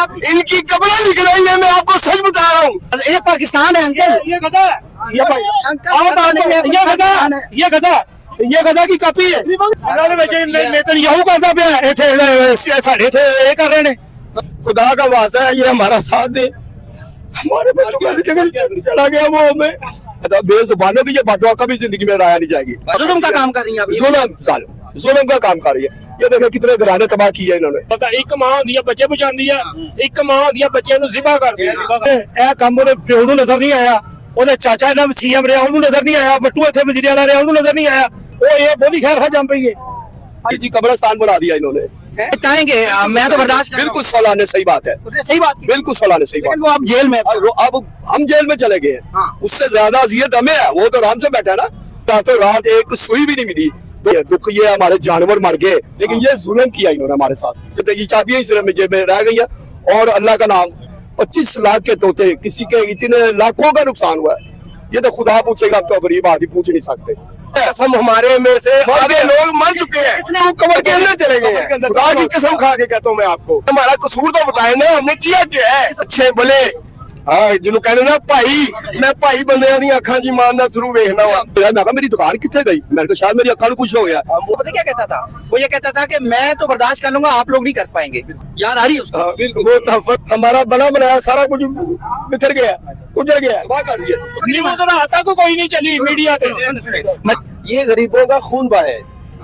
आप इनकी कब्रें लिख रही है, मैं आपको सच बता रहा हूँ। ये पाकिस्तान है अंकल, ये गधा है, ये गधा ये गधा की कापी है। नेतन्याहू करता पिया साढ़े ये कर रहे हैं। खुदा का वास्ता है, ये हमारा साथ दे। हमारे बच्चों का जगह चला गया वो हमें बेजुबानों की ये बातों कभी जिंदगी में राया नहीं जाएगी। जुल्म का काम कर रही है, जुल्म का काम कर रही है। ये देखो कितने घराने तबाह किए इन्होंने। पता एक मां होंदी है बच्चे बचाती है, एक मां होंदी है बच्चे ਨੂੰ ज़िबा कर दिया। ਕੰਮ ਉਹਦੇ ਪਿਓ ਨੂੰ ਨਜ਼ਰ ਨਹੀਂ ਆਇਆ, ਉਹਦੇ ਚਾਚਾ ਦਾ ਸੀਐਮ ਰਿਹਾ ਉਹਨੂੰ ਨਜ਼ਰ ਨਹੀਂ ਆਇਆ, ਬੱਟੂ ਇੱਥੇ ਵਜ਼ੀਰ ਆਲਾ ਰਿਹਾ ਉਹਨੂੰ नजर नहीं आया। वो ये बोली खैर खा जम रही है जी, कब्रिस्तान बना दिया इन्होंने। बताएंगे मैं तो बर्दाश्त बिल्कुल सलाने सही बात है, सही बात बिल्कुल सलाने सही बात। वो आप जेल में, अब हम जेल में चले गए। हाँ। उससे ज्यादा अजियत हमें है, वो तो आराम से बैठा है ना। तो रात एक सुई भी नहीं मिली। दुख ये हमारे जानवर मर गए, लेकिन ये जुल्म किया इन्होंने हमारे साथ। ये चाबियां इस जेब में रह गई है। और अल्लाह का नाम 25 लाख के तोते, किसी के इतने लाखों का नुकसान हुआ है। ये तो खुदा पूछेगा, अब तो गरीब आदमी पूछ नहीं सकते। कसम हमारे में से आधे लोग मर चुके हैं, वो कब्र के अंदर चले गए हैं। खुदा की कसम खा के कहता हूँ मैं आपको, हमारा कसूर तो बताए ना, हमने किया क्या है। अच्छे भले हाँ जिन्हों कहने ना भाई, मैं भाई बंदे दी अखां च ईमान दा थरू वेखना वा। मैं कहा मेरी दुकान कितने गई, मेरे को शायद मेरी अखां को कुछ हो गया। वो पता क्या कहता था, वो ये कहता था कि मैं तो बर्दाश्त कर लूंगा, आप लोग नहीं कर पाएंगे। याद आ रही है उसको? बिल्कुल, हमारा बना बनाया सारा कुछ बिखर गया, उजड़ गया। आता को कोई नहीं चली मीडिया से। ये गरीबों का खून बहाए,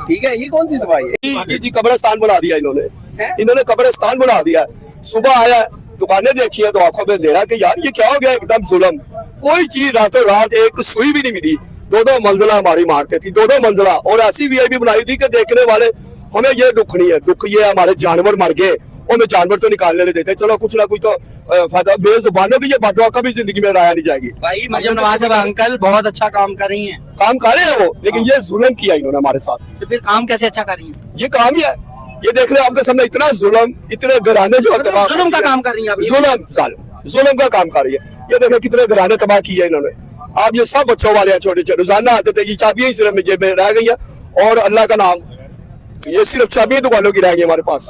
ठीक है। ये कौन सी सफाई है? जी कब्रिस्तान बना दिया इन्होंने कब्रिस्तान बना दिया। सुबह आया, दुकानें देखी है तो आंखों में दे रहा कि यार ये क्या हो गया, एकदम जुल्म। कोई चीज रातों रात एक सुई भी नहीं मिली। 2-2 मंजिला हमारी मारते थी, 2-2 मंजिला। और ऐसी वीआईपी बनाई थी कि देखने वाले हमें ये दुख नहीं है, दुख ये हमारे जानवर मर गए, हमें जानवर तो निकालने नहीं देते। चलो कुछ ना कुछ तो फायदा। बेजुबानों की ये बातों कभी जिंदगी में राया नहीं जाएगी। भाई मरियम नवाज साहब अंकल बहुत अच्छा काम कर रही हैं, काम कर रहे हैं वो, लेकिन ये जुल्म किया इन्होंने हमारे साथ। तो फिर काम कैसे अच्छा कर रही है? ये काम ही है, ये देख रहे आपके सामने इतना जुल्म, इतने घराने जो जुल्म का काम कर रही है, जुल्म का काम कर रही है। ये देखे कितने घराने तबाह किए इन्होंने। आप ये सब बच्चों वाले छोटे छोटे रोजाना आते थे, ये चाबियां सिर्फ में जेब में रह गई है। और अल्लाह का नाम, ये सिर्फ चाबियां दुकानों की रह गई हमारे पास।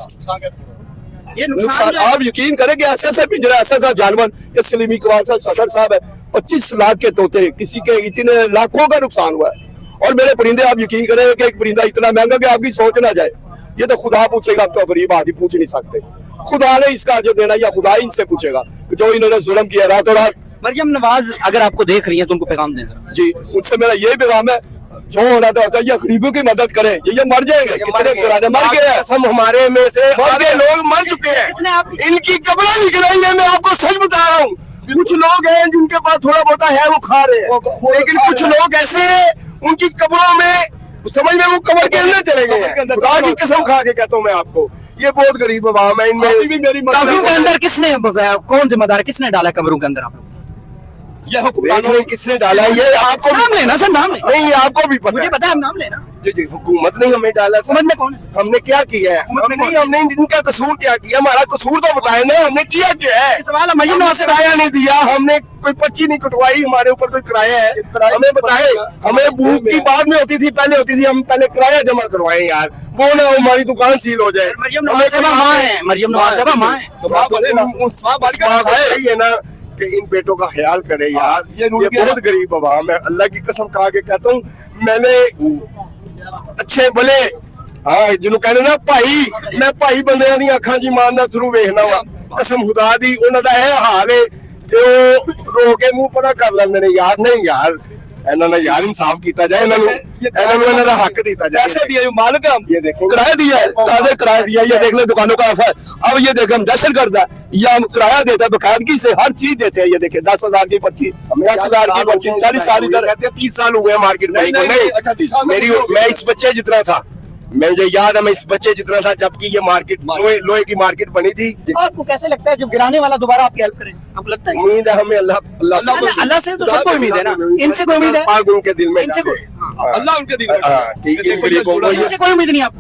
ये नुकसान आप यकीन करेंगे, ऐसे ऐसे पिंजरा, ऐसा ऐसा जानवर। ये सलीम इकबाल साहब सदर साहब है, 25 लाख के तोते, किसी के इतने लाखों का नुकसान हुआ है। और मेरे परिंदे, आप यकीन करेंगे कि एक परिंदा इतना महंगा कि आपकी सोच ना जाए। ये तो खुदा पूछेगा, अब तो गरीब आदमी पूछ नहीं सकते। खुदा ने इसका जो देना, या खुदा ही इनसे पूछेगा जो इन्होंने जुल्म किया रातों रात। मरियम नवाज अगर आपको देख रही है तो उनको पैगाम दें जी। उनसे मेरा ये पैगाम है, जो होना था ये गरीबों की मदद करें। ये मर जाएंगे, कितने घराने मर गए। हम हमारे में से आधे लोग मर चुके हैं, इनकी कब्रें लिख रही है, मैं आपको सच बता रहा हूँ। कुछ लोग हैं जिनके पास थोड़ा बहुत है, वो खा रहे हैं, लेकिन कुछ लोग ऐसे हैं उनकी कब्रों में समझ में वो कब्र के अंदर चले गए हैं। खुदा की कसम खा के कहता हूँ मैं आपको, ये बहुत गरीब आवाम है। इनमें भी मेरी कब्रों के अंदर किसने, कौन जिम्मेदार, किसने डाला कब्रों के अंदर? आप ये हुकूमत ने किसने डाला है? ये आपको नाम लेना सर, नाम नहीं, आपको भी पता मुझे पता है, नाम लेना। जी जी, हुकूमत ने हमें डाला। हुकूमत में कौन है? हमने क्या किया है? हमने इनका कसूर क्या किया? हमारा कसूर तो बताए ना, हमने किया क्या है? सवाल मरियम नवाज से किराया नहीं दिया, हमने कोई पर्ची नहीं कटवाई, हमारे ऊपर कोई किराया है? हमें बताए। हमें भूख की बाद में होती थी, पहले होती थी, हम पहले किराया जमा करवाए यार, वो ना हमारी दुकान सील हो जाए। मरियम नवाज साहब माँ है, मरियम नवाज साहब माँ है ना, कि इन बेटों का ख्याल करे यार। ये बहुत गरीब आवाम है, अल्लाह की कसम खा के कहता हूँ। मैंने अच्छे भले हाँ जिन्हों कहने ना भाई, मैं भाई बंदे दी अखां च ईमान दा थरू वेखना वा। कसम खुदा दी, उन्हां दा यह हाल है कि वो रो के मुंह परा कर लेंदे ने यार। नहीं यार, इन्होंने यार इंसाफ किया जाए, इन्होंने हक दिया जाए। कैसे दिया मालिक? हम ये देखो किराया दिया है, ताज़ा किराया दिया। ये देख ले दुकानों का ऑफर। अब ये देख हम दहशत गर्द है, ये हम किराया देता है, बकायदगी से हर चीज देते हैं। ये देखे 10,000 की पर्ची, 10,000 की पर्ची, 40 साल इधर 30 साल हुए मार्केट में। मेरी मैं इस बच्चे जितना था, मुझे याद है मैं इस बच्चे जितना था जबकि ये मार्केट लोहे की मार्केट बनी थी। आपको कैसे लगता है जो गिराने वाला दोबारा आपकी हेल्प करे? आपको लगता है? उम्मीद है हमें अल्लाह से तो सबको उम्मीद है ना, इनसे कोई उम्मीद है? उनके दिल में अल्लाह उनके दिल में, इनसे कोई उम्मीद नहीं आपको?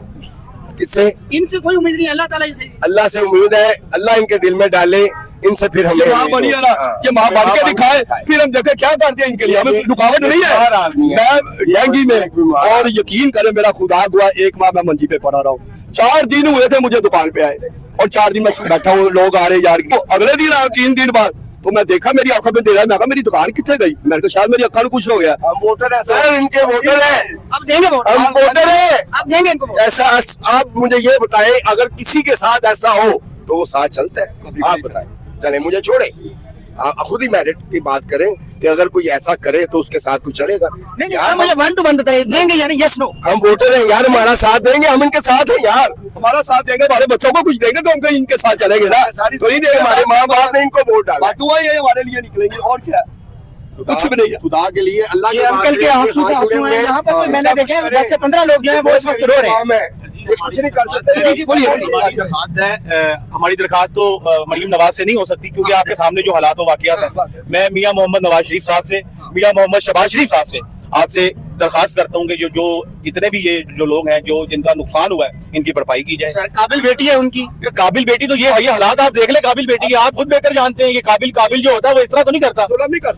किससे? इनसे कोई उम्मीद नहीं, अल्लाह ताला से। अल्लाह से उम्मीद है, अल्लाह इनके दिल में डाले, इनसे फिर हमें माँ बनी है ना, ये माँ बन के दिखाए, फिर हम देखे क्या करते हैं इनके लिए। हमें रुकावट नहीं है। मैं डेंगू में, और यकीन करें मेरा खुदा हुआ, 1 माह मैं मंजी पे पड़ा रहा हूँ। 4 दिन हुए थे मुझे दुकान पे आए, और 4 दिन मैं बैठा हूँ, लोग आ रहे यार। तो अगले दिन 3 दिन बाद तो मैं देखा मेरी आंखों में दे रहा, मैं कहा मेरी दुकान कितने गई, मैंने कहा शायद मेरी अक्खा में कुछ हो गया। हम वोटर है सर इनके वोटर है, अब देंगे वोट, हम वोटर है। अब देंगे इनको वोट। ऐसा आप मुझे ये बताएं, अगर किसी के साथ ऐसा हो तो वो साथ चलता है? आप बताएं, चले मुझे छोड़े, आप खुद ही मेरिट की बात करें कि अगर कोई ऐसा करे तो उसके साथ कुछ चलेगा। नहीं यार, मुझे 1 to 1 बताइए, देंगे यानी यस नो? हम वोटर हैं यार, हमारा साथ देंगे, हम इनके साथ हैं यार, हमारा साथ देंगे, हमारे बच्चों को कुछ देंगे तो हम इनके साथ चलेंगे ना। तो नहीं देंगे, हमारे माँ बाप ने इनको वोट डाला, दुआ ये हमारे लिए निकलेंगे और क्या, कुछ भी नहीं है। खुदा के लिए, अल्लाह ये अंकल के आंसू से आंसू हैं यहाँ पर। मैंने देखे हैं 10 से 15 लोग जो हैं वो इस वक्त रो रहे हैं। कुछ नहीं कर सकते। बोलिए। हमारी दरखास्त है, हमारी दरखास्त तो मरियम नवाज से नहीं हो सकती, क्योंकि आपके सामने जो हालात वाकयात हैं, मैं मियां मोहम्मद नवाज शरीफ साहब से, मियां मोहम्मद शहबाज शरीफ साहब से आपसे दरखास्त करता हूँ कि जो जितने भी ये जो लोग हैं जो जिनका नुकसान हुआ है, इनकी भरपाई की जाए। सर काबिल बेटी है उनकी। काबिल बेटी तो ये हालात आप देख ले, काबिल बेटी की आप खुद बेहतर जानते हैं। ये काबिल जो होता है वो इस तरह तो नहीं करता।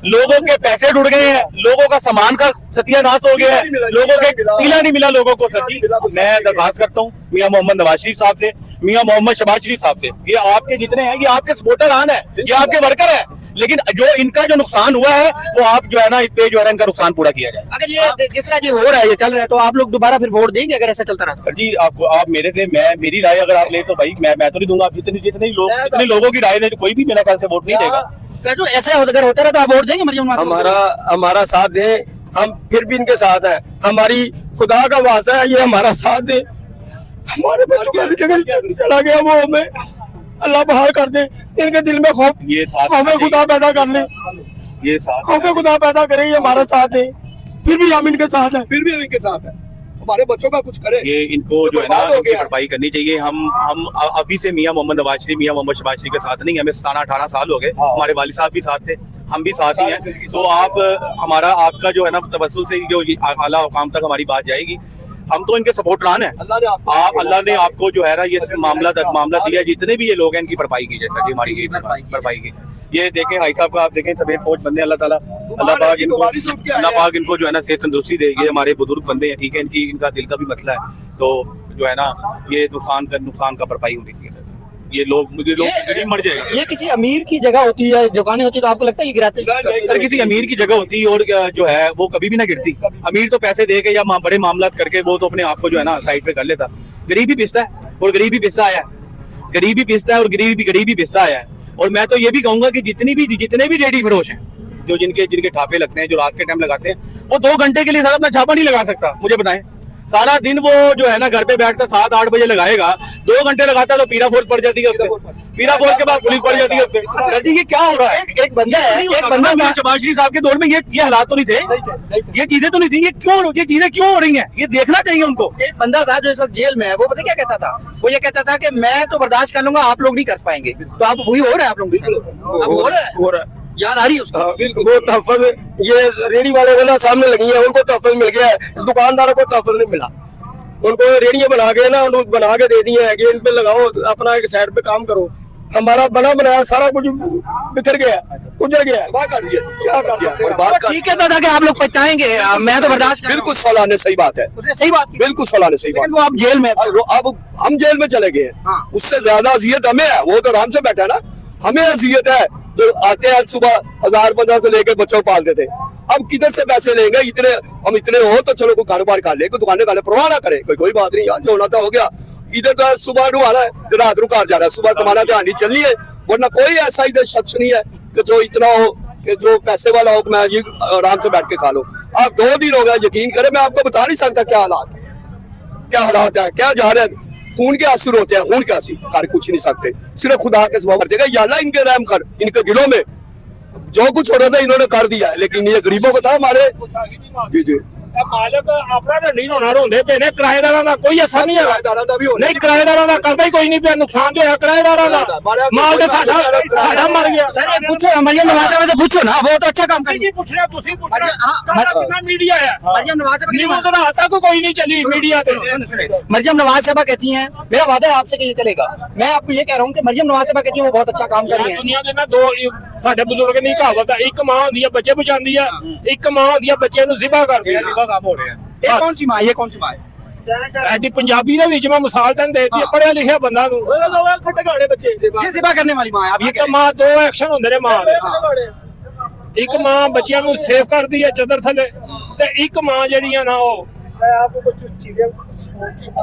लोगों के पैसे उड़ गए हैं, लोगों का सामान का सत्यानाश हो गया है, लोगों के टीला नहीं मिला लोगों को। सर जी मैं दरखास्त करता हूँ मियां मोहम्मद नवाज शरीफ साहब से, मियां मोहम्मद शहबाज शरीफ साहब से, ये आपके जितने हैं ये आपके सपोर्टर आन है, ये आपके वर्कर है, लेकिन जो इनका जो नुकसान हुआ है वो आप जो है ना इस पे जो है ना इनका नुकसान पूरा किया जाए। अगर ये जिस तरह ये हो रहा है, ये चल रहा है, तो आप लोग दोबारा फिर वोट देंगे अगर ऐसा चलता रहा? सर जी आपको आप मेरे से मेरी राय अगर आप ले तो भाई मैं तो नहीं दूंगा। आप जितने लोगों की राय दे, कोई भी मेरा ख्याल से वोट नहीं देगा। जो ऐसा अगर होता रहा तो आप वोट देंगे मरियम नवाज? हमारा साथ दें, हम फिर भी इनके साथ हैं। हमारी खुदा का वास्ता है, ये हमारा साथ दे। हमारे बच्चों का जगह चला गया, वो हमें अल्लाह बहाल कर दे। इनके दिल में खौफ, ये साथ खौफ खुदा पैदा कर ले, ये साथ खौफ खुदा पैदा करे, ये हमारा साथ दे। फिर भी हम इनके साथ हैं, फिर भी हम इनके साथ हैं, हमारे बच्चों का कुछ करे। ये इनको जो है ना इनकी भरपाई करनी चाहिए। हम अभी से मियां मोहम्मद नवाज शरीफ, मियां मोहम्मद शहबाज शरीफ के साथ नहीं, हमें 17-18 साल हो गए। हमारे वालिद साहब भी साथ थे, हम भी साथ ही हैं। तो आप हमारा आपका जो है ना तवस्सुल से जो आला हुकाम तक हमारी बात जाएगी। हम तो इनके सपोर्टरान हैं। अल्लाह ने आपको जो है ना ये मामला दिया, जितने भी ये लोग हैं इनकी भरपाई की जाए। सर जी हमारी भरपाई की। ये देखें भाई साहब का, आप देखें सफेद फौज बंदे, अल्लाह पाक इनको जो है ना सेहत तंदुरुस्ती दे। ये हमारे बुजुर्ग बंदे हैं, ठीक है, इनका दिल का भी मसला है, तो जो है ना ये नुकसान का भरपाई होनी चाहिए। सर ये लोग गरीब मर जाएगा। ये किसी अमीर की जगह होती है, दुकानें होती है, तो आपको लगता है ये गिराते? सर किसी अमीर की जगह होती और जो है वो कभी भी ना गिरती। अमीर तो पैसे दे के या बड़े मामला करके वो तो अपने आप को जो है ना साइड पे कर लेता। गरीब ही पिसता है और गरीब ही पिसता आया है, गरीब ही पिसता है और गरीब ही पिसता आया है। और मैं तो ये भी कहूंगा कि जितने भी रेडी फरोश हैं, जो जिनके ठापे लगते हैं, जो रात के टाइम लगाते हैं, वो 2 घंटे के लिए सारा अपना छापा नहीं लगा सकता। मुझे बताएं, सारा दिन वो जो है ना घर पे बैठता 7-8 बजे लगाएगा, 2 घंटे लगाता है तो पीरा फोर्स पड़ जाती है उसपे, पीरा फोर्स के बाद पुलिस पड़ जाती है उसपे। सर जी ये क्या हो रहा है? एक बंदा है, एक बंदा शहबाज शरीफ साहब के दौर में ये हालात तो नहीं थे, ये चीजें तो नहीं थी। ये चीजें क्यों हो रही हैं? ये देखना चाहिए उनको। एक बंदा था जो इस वक्त जेल में है, वो पता क्या कहता था? वो ये कहता था कि मैं तो बर्दाश्त कर लूंगा, आप लोग नहीं कर पाएंगे। तो आप वही हो रहा है, आप लोग हो रहा है, याद आ रही है उसको? बिल्कुल। वो तहफ़्फ़ुज़, ये रेडी वाले वाला सामने लगी है, उनको तहफ़्फ़ुज़ मिल गया है, दुकानदारों को तहफ़्फ़ुज़ नहीं मिला। उनको रेडियो बना के ना बना के दे दिए हैं कि इन पे लगाओ, अपना एक साइड पे काम करो। हमारा बना बनाया सारा कुछ बिखर गया, उजड़ गया, क्या कर दिया। और बात ठीक है दादा कि आप लोग पछताएंगे, मैं तो बर्दाश्त बिल्कुल सलाह ने सही बात है, उसने सही बात की। बिल्कुल सलाह ने सही बात। वो आप जेल में, अब हम जेल में चले गए, उससे ज्यादा अजियत हमें है। वो तो आराम से बैठा ना, हमें अजियत है जो आते हैं सुबह 1000-1500 लेके बच्चों पालते थे। अब किधर से पैसे लेंगे? हम इतने हो तो चलो कोई कारोबार कर ले, कोई दुकानें कर ले, परवाह ना करे, कोई बात नहीं यार, जो होना था हो गया। इधर तो सुबह नु आ रहा है, रात नु घर जा रहा है, सुबह तुम्हारा ध्यान नहीं चलनी है। वरना कोई ऐसा इधर शख्स नहीं है कि जो इतना हो कि जो पैसे वाला हो, मैं ये आराम से बैठ के खा लो। आप 2 दिन हो गए, यकीन करें मैं आपको बता नहीं सकता क्या हालात है, क्या जा रहे हैं। खून के आंसू रोते हैं, खून के आंसू, कर कुछ नहीं सकते, सिर्फ खुदा के सवाब करते हैं। या अल्लाह इनके रहम कर, इनके दिलों में जो कुछ हो रहा था इन्होंने कर दिया है, लेकिन ये गरीबों को था हमारे। जी मालिक अपना नहीं होना रोंदे पे ने किराएदारां दा कोई ऐसा नहीं है। किराएदारां दा भी होना नहीं, किराएदारां दा करदा ही कोई नहीं पे, नुकसान जो है किराएदारां दा। माल दे साडा मर गया। सर ये पूछो मरियम नवाज साहब से पूछो ना, वो तो अच्छा काम कर रही है। पूछ रहे तुसी पूछ रहे कितना मीडिया है। मरियम नवाज साहब नहीं, वो तो रात तक कोई नहीं चली मीडिया पे। मरियम नवाज साहब कहती हैं, मेरा वादा है आपसे कि ये चलेगा। मैं आपको ये कह रहा हूँ कि मरियम नवाज साहब कहती हैं वो बहुत अच्छा काम कर रही हैं। दुनिया दे ना 2 ਸਾਡੇ ਬਜ਼ੁਰਗ ਨਹੀਂ ਕਹਾਵਤ ਹੈ, ਇੱਕ ਮਾਂ ਹੁੰਦੀ ਹੈ ਬੱਚੇ ਬਚਾਉਂਦੀ ਹੈ, ਇੱਕ ਮਾਂ ਹੁੰਦੀ ਹੈ ਬੱਚੇ ਨੂੰ ਜ਼ਿਬਾ ਕਰਦੀ ਹੈ। काम हो रहे हैं। ये कौन सी माँ है? ये कौन सी माँ है? ਐਡੀ ਪੰਜਾਬੀ ਦੇ ਵਿੱਚ ਮੈਂ ਮਿਸਾਲ ਤੈਨੂੰ ਦੇਤੀ ਪੜਿਆ ਲਿਖਿਆ ਬੰਦਾ ਨੂੰ खटगाड़े बच्चे से ये जिबा करने वाली माँ है, आप ये ਇੱਕ कह रहे ਮਾਂ ਦੋ ਐਕਸ਼ਨ ਹੁੰਦੇ ਨੇ ਮਾਂ ਦੇ ਇੱਕ ਮਾਂ ਬੱਚਿਆਂ ਨੂੰ ਸੇਫ ਕਰਦੀ ਹੈ ਚਾਦਰ ਥੱਲੇ ਤੇ ਇੱਕ ਮਾਂ ਜਿਹੜੀ ਆ ਨਾ ਉਹ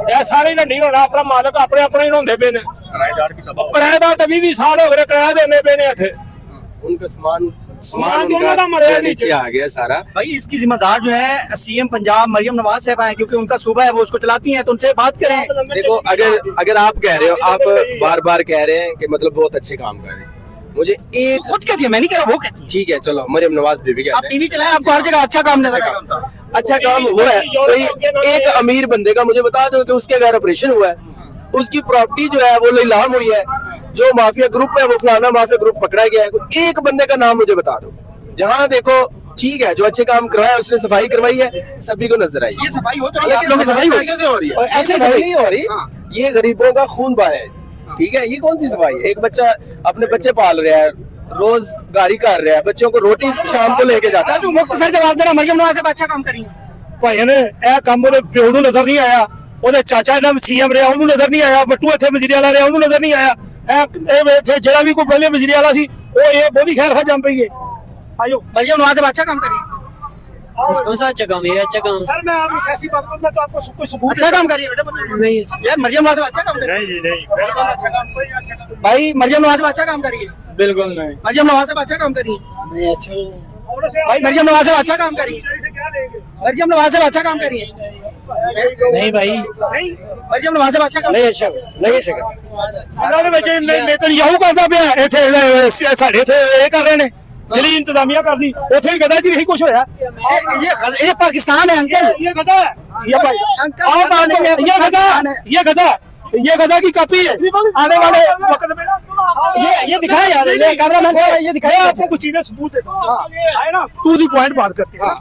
ਇਹ ਸਾਰੇ ਢੰਡੀ ਹੋਣਾ ਆਪਣਾ ਮਾਲਕ ਆਪਣੇ ਆਪਣੇ ਹੀ ਹੁੰਦੇ ਪਏ ਨੇ ਕਿਰਾਏਦਾਰ ਤਾਂ 20 ਸਾਲ ਹੋ ਗਏ ਕਿਰਾਇਆ ਦੇਣੇ ਪਏ ਨੇ ਇੱਥੇ उनका सामान सामान दोनों का मर गया नीचे आ गया सारा। भाई इसकी जिम्मेदार जो है सीएम पंजाब मरियम नवाज साहब हैं, क्योंकि उनका सूबा है, वो उसको चलाती हैं, तो उनसे बात करें। देखो अगर आप कह रहे हो, आप बार बार कह रहे हैं कि मतलब बहुत अच्छे काम कर रहे हैं, मुझे एक खुद कहती है, मैं नहीं कह रहा, वो कहती है। ठीक है चलो मरियम नवाज बीबी आप कहते हैं टीवी चलाएं, आपको हर जगह अच्छा काम नजर आएगा। अच्छा काम हुआ है। कोई एक अमीर बंदे का मुझे बता दो कि उसके घर ऑपरेशन हुआ है, उसकी प्रॉपर्टी जो है वो नीलाम हुई है, जो माफिया ग्रुप है वो फलाना माफिया ग्रुप पकड़ा गया है, कोई एक बंदे का नाम मुझे बता दो जहाँ देखो ठीक है जो अच्छे काम करवाया उसने सफाई करवाई है, सभी को नजर आई है। ये सफाई हो तो नहीं, आप लोगों की सफाई हो ऐसे हो रही है, ऐसे सफाई नहीं हो रही। ये गरीबों का खून बहा है, ठीक है। ये कौन सी सफाई है? एक बच्चा अपने बच्चे पाल रहा है, रोज गाड़ी कर रहा है, बच्चों को रोटी शाम को लेके जाता है। जो मुख्तसर जवाब देना, मरियम नवाज साहब अच्छा काम करी। ਭਾਈ ਨੇ ਇਹ ਕੰਮ ਉਹਦੇ ਪਿਓ ਨੂੰ ਨਜ਼ਰ ਨਹੀਂ ਆਇਆ, ਉਹਦੇ ਚਾਚਾ ਦਾ ਸੀਐਮ ਰਿਹਾ ਉਹਨੂੰ ਨਜ਼ਰ ਨਹੀਂ ਆਇਆ, ਬੱਟੂ ਇੱਥੇ ਵਜ਼ੀਰ ਆਲਾ ਰਿਹਾ ਉਹਨੂੰ ਨਜ਼ਰ ਨਹੀਂ ਆਇਆ। ਇਹ ਇੱਥੇ ਜਿਹੜਾ ਵੀ ਕੋਈ ਪਹਿਲੇ ਵਜ਼ੀਰ ਆਲਾ ਸੀ ਉਹ ਇਹ ਬਹੁਤੀ ਖੈਰ ਖਾ ਜੰਮ ਪਈ ਹੈ। आयो मरियम नवाज साहब अच्छा काम करी। कौन सा अच्छा काम है? अच्छा काम सर मैं आपकी सियासी बात करूं, मैं तो आपको कोई सबूत अच्छा काम करी है बेटा। नहीं यार मरियम नवाज साहब अच्छा काम करी। नहीं नहीं बिल्कुल अच्छा काम, कोई अच्छा काम भाई मरियम नवाज साहब अच्छा काम करी है। बिल्कुल नहीं। मरियम नवाज साहब अच्छा काम करी है। नहीं अच्छा भाई मरियम नवाज साहब अच्छा काम करी है। मरियम नवाज साहब अच्छा काम करी है। नहीं भाई नहीं मरियम नवाज साहब अच्छा काम नहीं अच्छा नहीं अच्छा ਇਹਨਾਂ ਦੇ ਵਿੱਚ ਨੇਤਨਯਾਹੂ ਕਰਦਾ ਪਿਆ, ਇੱਥੇ ਸਾਡੇ ਇੱਥੇ ਇਹ ਕਰ ਰਹੇ ਨੇ ਜਿਹੜੀ ਇੰਤਜ਼ਾਮੀਆ ਕਰਦੀ, ਉੱਥੇ ਵੀ ਗਦਾ ਜੀ ਨਹੀਂ ਕੁਝ ਹੋਇਆ। ये पाकिस्तान है अंकल। ये गधा है, ये भाई अंकल, आओ बात करें, ये गधा है, ये गधा की कॉपी है। आने वाले वक्त में ये दिखाया यार, ये कैमरामैन ये दिखाया आपको कुछ चीजें सबूत देता हूं। है ना, टू दी पॉइंट बात करते हैं।